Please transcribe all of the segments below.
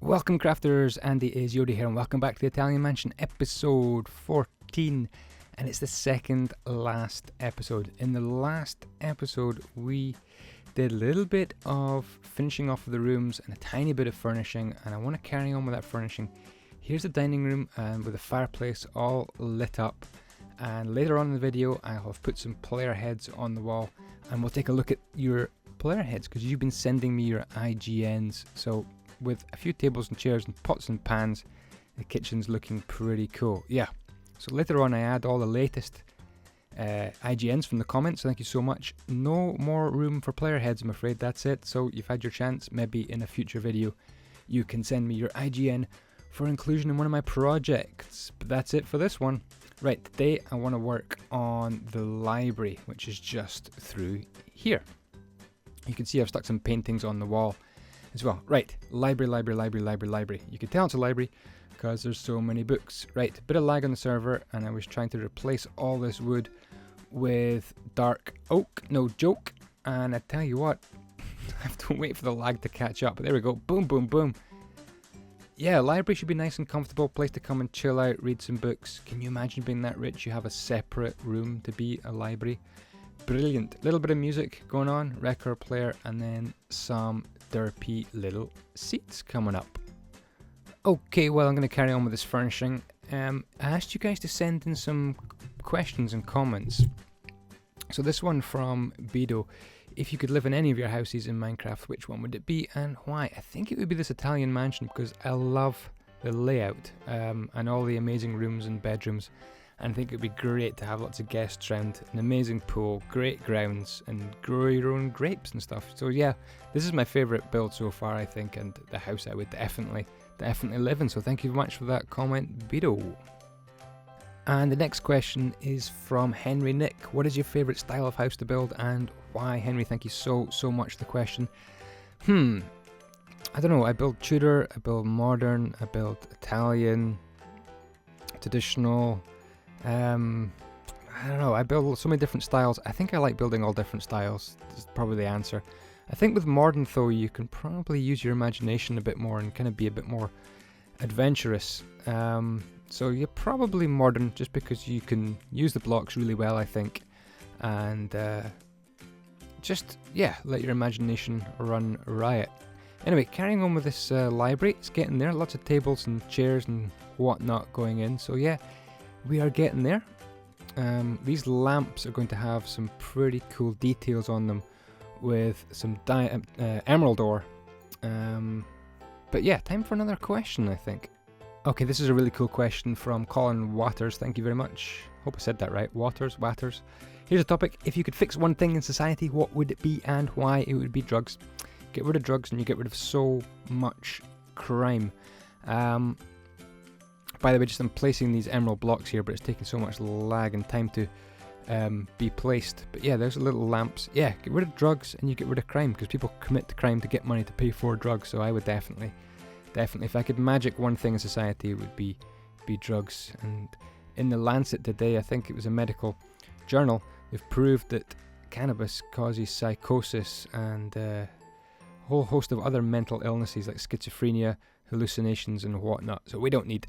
Welcome crafters, Andy here and welcome back to the Italian Mansion episode 14, and it's the second last episode. In the last episode we did a little bit of finishing off the rooms and a tiny bit of furnishing, and I want to carry on with that furnishing. Here's the dining room with a fireplace all lit up, and later on in the video I'll have put some player heads on the wall and we'll take a look at your player heads because you've been sending me your IGNs. So with a few tables and chairs and pots and pans, the kitchen's looking pretty cool. Yeah, so later on I add all the latest IGNs from the comments, so thank you so much. No more room for player heads, I'm afraid. That's it. So you've had your chance. Maybe in a future video you can send me your IGN for inclusion in one of my projects. But that's it for this one. Right, today I want to work on the library, which is just through here. You can see I've stuck some paintings on the wall as well. Right, library. You can tell it's a library because there's so many books. Right, bit of lag on the server, and I was trying to replace all this wood with dark oak, no joke. And I tell you what, I have to wait for the lag to catch up. But there we go, boom, boom, boom. Yeah, library should be nice and comfortable, place to come and chill out, read some books. Can you imagine being that rich? You have a separate room to be a library. Brilliant. Little bit of music going on, record player, and then some derpy little seats coming up. Okay, well, I'm going to carry on with this furnishing. I asked you guys to send in some questions and comments. So this one from Bido: if you could live in any of your houses in Minecraft, which one would it be and why? I think it would be this Italian mansion because I love the layout and all the amazing rooms and bedrooms. And I think it would be great to have lots of guests around, an amazing pool, great grounds, and grow your own grapes and stuff. So yeah, this is my favourite build so far, I think, and the house I would definitely live in. So thank you very much for that comment, Bido. And the next question is from Henry Nick. What is your favourite style of house to build and why? Henry, thank you so much for the question. I don't know, I build Tudor, I build modern, I build Italian, traditional. I don't know, I build so many different styles. I think I like building all different styles. That's probably the answer. I think with modern though, you can probably use your imagination a bit more and kind of be a bit more adventurous. So you're probably modern just because you can use the blocks really well, I think. And just, yeah, let your imagination run riot. Anyway, carrying on with this library, it's getting there. Lots of tables and chairs and whatnot going in. So yeah, we are getting there. These lamps are going to have some pretty cool details on them with some emerald ore. But yeah, time for another question, I think. Okay, this is a really cool question from Colin Waters. Thank you very much. Hope I said that right. Waters. Here's a topic. If you could fix one thing in society, what would it be and why? It would be drugs. Get rid of drugs and you get rid of so much crime. By the way, just I'm placing these emerald blocks here, but it's taking so much lag and time to be placed. But yeah, there's little lamps. Yeah, get rid of drugs and you get rid of crime because people commit to crime to get money to pay for drugs. So I would definitely, if I could magic one thing in society, it would be drugs. And in the Lancet today, I think it was a medical journal, they've proved that cannabis causes psychosis and a whole host of other mental illnesses like schizophrenia, hallucinations and whatnot. So we don't need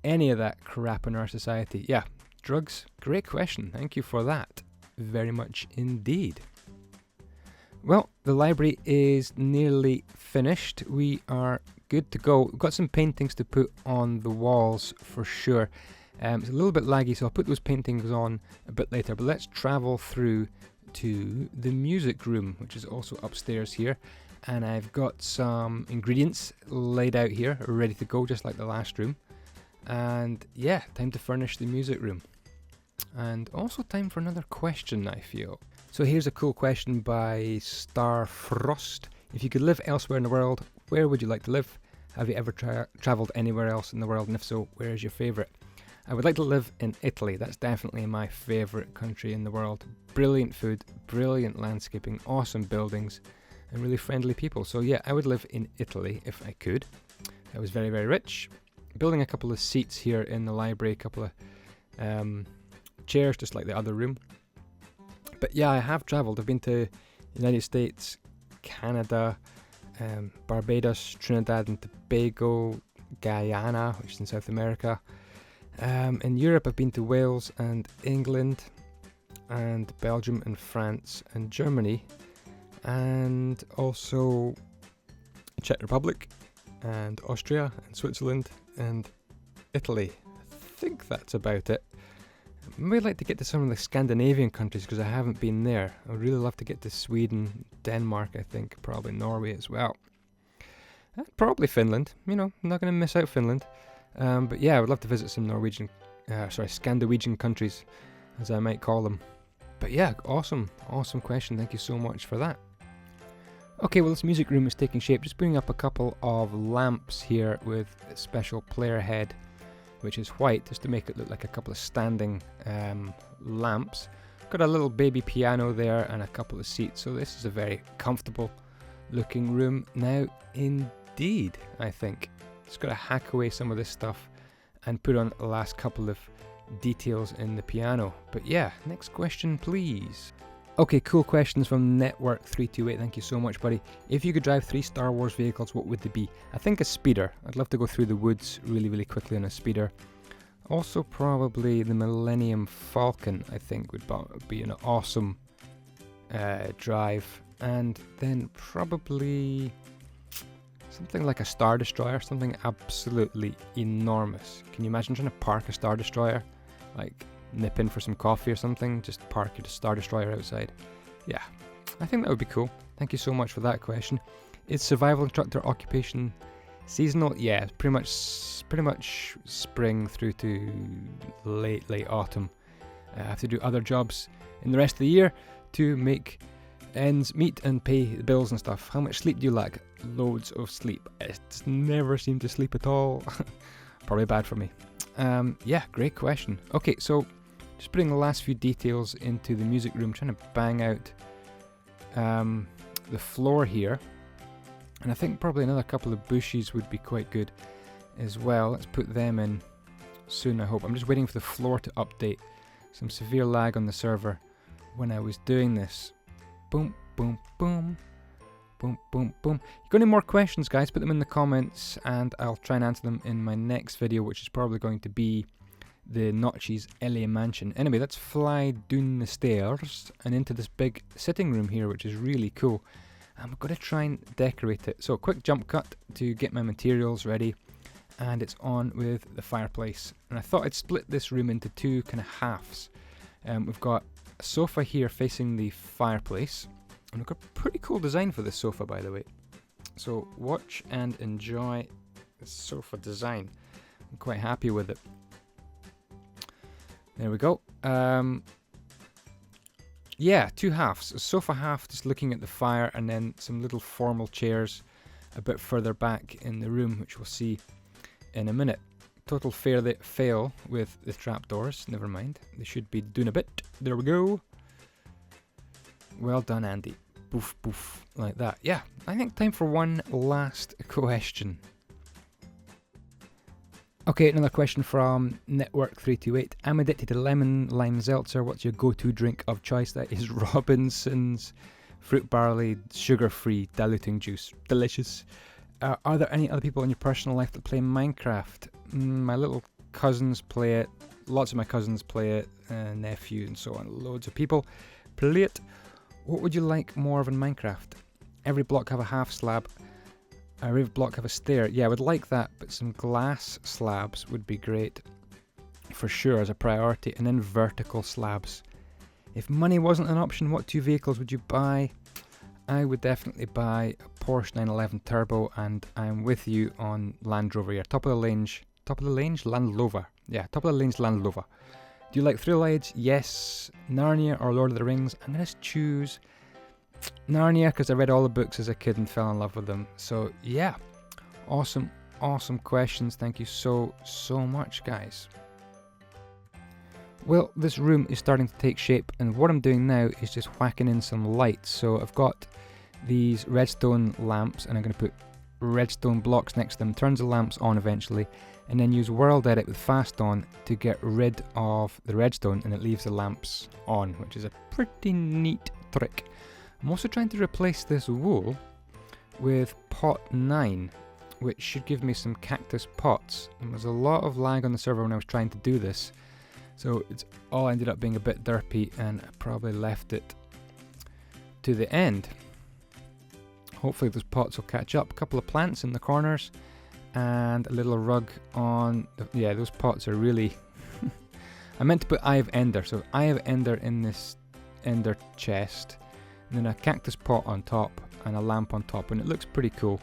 any of that crap in our society. Yeah, drugs, great question. Thank you for that very much indeed. Well, the library is nearly finished. We are good to go. We've got some paintings to put on the walls for sure. It's a little bit laggy, so I'll put those paintings on a bit later. But let's travel through to the music room, which is also upstairs here. And I've got some ingredients laid out here, ready to go, just like the last room. And yeah, time to furnish the music room. And also time for another question, I feel. So here's a cool question by Starfrost. If you could live elsewhere in the world, where would you like to live? Have you ever travelled anywhere else in the world? And if so, where is your favourite? I would like to live in Italy. That's definitely my favourite country in the world. Brilliant food, brilliant landscaping, awesome buildings, and really friendly people. So yeah, I would live in Italy if I could. I was very, very rich. Building a couple of seats here in the library, a couple of chairs, just like the other room. But yeah, I have travelled. I've been to the United States, Canada, Barbados, Trinidad and Tobago, Guyana, which is in South America. In Europe I've been to Wales and England and Belgium and France and Germany, and also Czech Republic and Austria and Switzerland and Italy. I think that's about it. I would like to get to some of the Scandinavian countries because I haven't been there. I would really love to get to Sweden, Denmark, I think, probably Norway as well. And probably Finland, you know, I'm not going to miss out Finland. But yeah, I would love to visit some Scandinavian countries, as I might call them. But yeah, awesome question. Thank you so much for that. Okay, well, this music room is taking shape. Just putting up a couple of lamps here with a special player head, which is white, just to make it look like a couple of standing lamps. Got a little baby piano there and a couple of seats, so this is a very comfortable looking room now indeed, I think. Just got to hack away some of this stuff and put on the last couple of details in the piano. But yeah, next question please. Okay, cool questions from Network328. Thank you so much, buddy. If you could drive 3 Star Wars vehicles, what would they be? I think a speeder. I'd love to go through the woods really quickly on a speeder. Also probably the Millennium Falcon, I think, would be an awesome drive. And then probably something like a Star Destroyer, something absolutely enormous. Can you imagine trying to park a Star Destroyer? Like, nip in for some coffee or something, just park your Star Destroyer outside. Yeah, I think that would be cool. Thank you so much for that question. Is survival instructor occupation seasonal? Yeah, pretty much spring through to late autumn. I have to do other jobs in the rest of the year to make ends meet and pay the bills and stuff. How much sleep do you lack? Loads of sleep. I just never seem to sleep at all. Probably bad for me. Yeah, great question. Okay, so just putting the last few details into the music room, trying to bang out the floor here. And I think probably another couple of bushes would be quite good as well. Let's put them in soon, I hope. I'm just waiting for the floor to update. Some severe lag on the server when I was doing this. Boom, boom, boom. Boom, boom, boom. You got any more questions, guys? Put them in the comments and I'll try and answer them in my next video, which is probably going to be the Notchie's LA mansion. Anyway, let's fly down the stairs and into this big sitting room here, which is really cool. I'm going to try and decorate it. So quick jump cut to get my materials ready, and it's on with the fireplace. And I thought I'd split this room into 2 kind of halves. We've got a sofa here facing the fireplace, and we've got a pretty cool design for this sofa, by the way. So watch and enjoy the sofa design. I'm quite happy with it. There we go. Yeah, 2 halves. A sofa half just looking at the fire, and then some little formal chairs a bit further back in the room, which we'll see in a minute. Total fail with the trapdoors. Never mind. They should be doing a bit. There we go. Well done, Andy. Poof, poof. Like that. Yeah, I think time for one last question. Okay, another question from Network328. I'm addicted to lemon lime seltzer. What's your go-to drink of choice? That is Robinson's fruit barley sugar-free diluting juice. Delicious. Are there any other people in your personal life that play Minecraft? My little cousins play it. Lots of my cousins play it. Nephew and so on. Loads of people play it. What would you like more of in Minecraft? Every block have a half slab. Every block have a stair. Yeah, I would like that, but some glass slabs would be great. For sure, as a priority. And then vertical slabs. If money wasn't an option, what 2 vehicles would you buy? I would definitely buy a Porsche 911 Turbo, and I'm with you on Land Rover here. Top of the range Land Rover. Yeah, top of the range Land Rover. Do you like thrill rides? Yes. Narnia or Lord of the Rings? I'm going to choose Narnia because I read all the books as a kid and fell in love with them. So yeah, awesome questions. Thank you so much, guys. Well, this room is starting to take shape, and what I'm doing now is just whacking in some lights. So I've got these redstone lamps, and I'm going to put redstone blocks next to them, turns the lamps on eventually, and then use World Edit with Fast On to get rid of the redstone, and it leaves the lamps on, which is a pretty neat trick. I'm also trying to replace this wool with pot 9, which should give me some cactus pots. And there's a lot of lag on the server when I was trying to do this, so it's all ended up being a bit derpy, and I probably left it to the end. Hopefully those pots will catch up. A couple of plants in the corners and a little rug on yeah, those pots are really I meant to put Eye of Ender, so Eye of Ender in this Ender chest, and then a cactus pot on top and a lamp on top, and it looks pretty cool,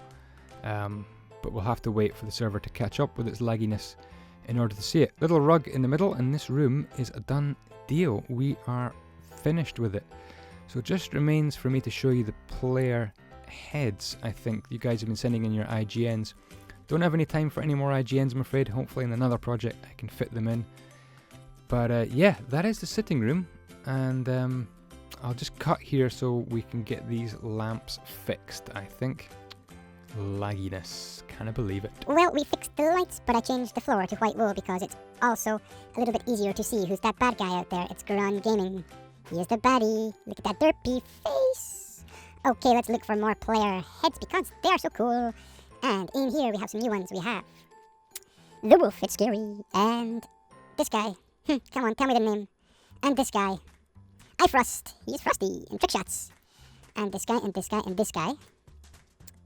but we'll have to wait for the server to catch up with its lagginess in order to see it. Little rug in the middle, and this room is a done deal. We are finished with it, so it just remains for me to show you the player heads. I think you guys have been sending in your IGNs. Don't have any time for any more IGNs, I'm afraid. Hopefully in another project I can fit them in. But yeah, that is the sitting room, and I'll just cut here so we can get these lamps fixed, I think. Lagginess, can't believe it. Well, we fixed the lights, but I changed the floor to white wool because it's also a little bit easier to see who's that bad guy out there. It's Grun Gaming. He is the baddie. Look at that derpy face. Okay, let's look for more player heads because they are so cool. And in here we have some new ones. We have the wolf, it's scary, and this guy. Come on, tell me the name. And this guy. I Frost. He's Frosty in Trick Shots. And this guy, and this guy, and this guy.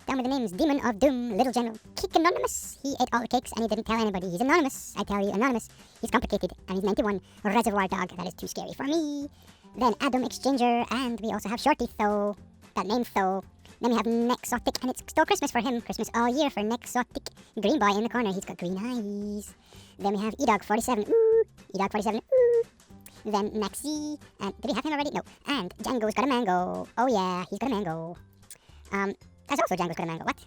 Tell me the names. Demon of Doom, Little General, Cake Anonymous. He ate all the cakes and he didn't tell anybody. He's anonymous. I tell you, anonymous. He's complicated. And he's 91. Reservoir Dog. That is too scary for me. Then Adam Exchanger. And we also have Shorty Tho. That name Tho. Then we have Nexotic. And it's still Christmas for him. Christmas all year for Nexotic. Green boy in the corner. He's got green eyes. Then we have E-Dog47. Ooh. E-Dog47. Ooh. Then Maxi. And did we have him already? No. And Django's got a mango. Oh yeah, he's got a mango. That's also Django's got a mango. What?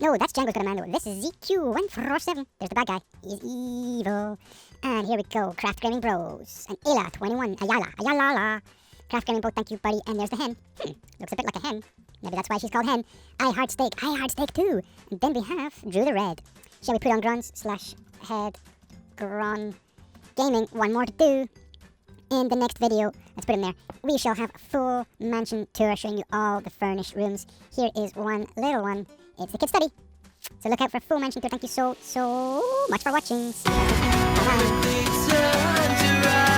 No, that's Django's got a mango. This is ZQ147. There's the bad guy. He's evil. And here we go. Craft Gaming Bros. And Ayla21. Ayala. Craft Gaming Bro, thank you, buddy. And there's the hen. Looks a bit like a hen. Maybe that's why she's called hen. I Heart Steak too. And then we have Drew the Red. Shall we put on Grun's / head Grun Gaming? One more to do. In the next video, let's put him there, we shall have a full mansion tour showing you all the furnished rooms. Here is one little one. It's the kid study. So look out for a full mansion tour. Thank you so much for watching. Bye-bye.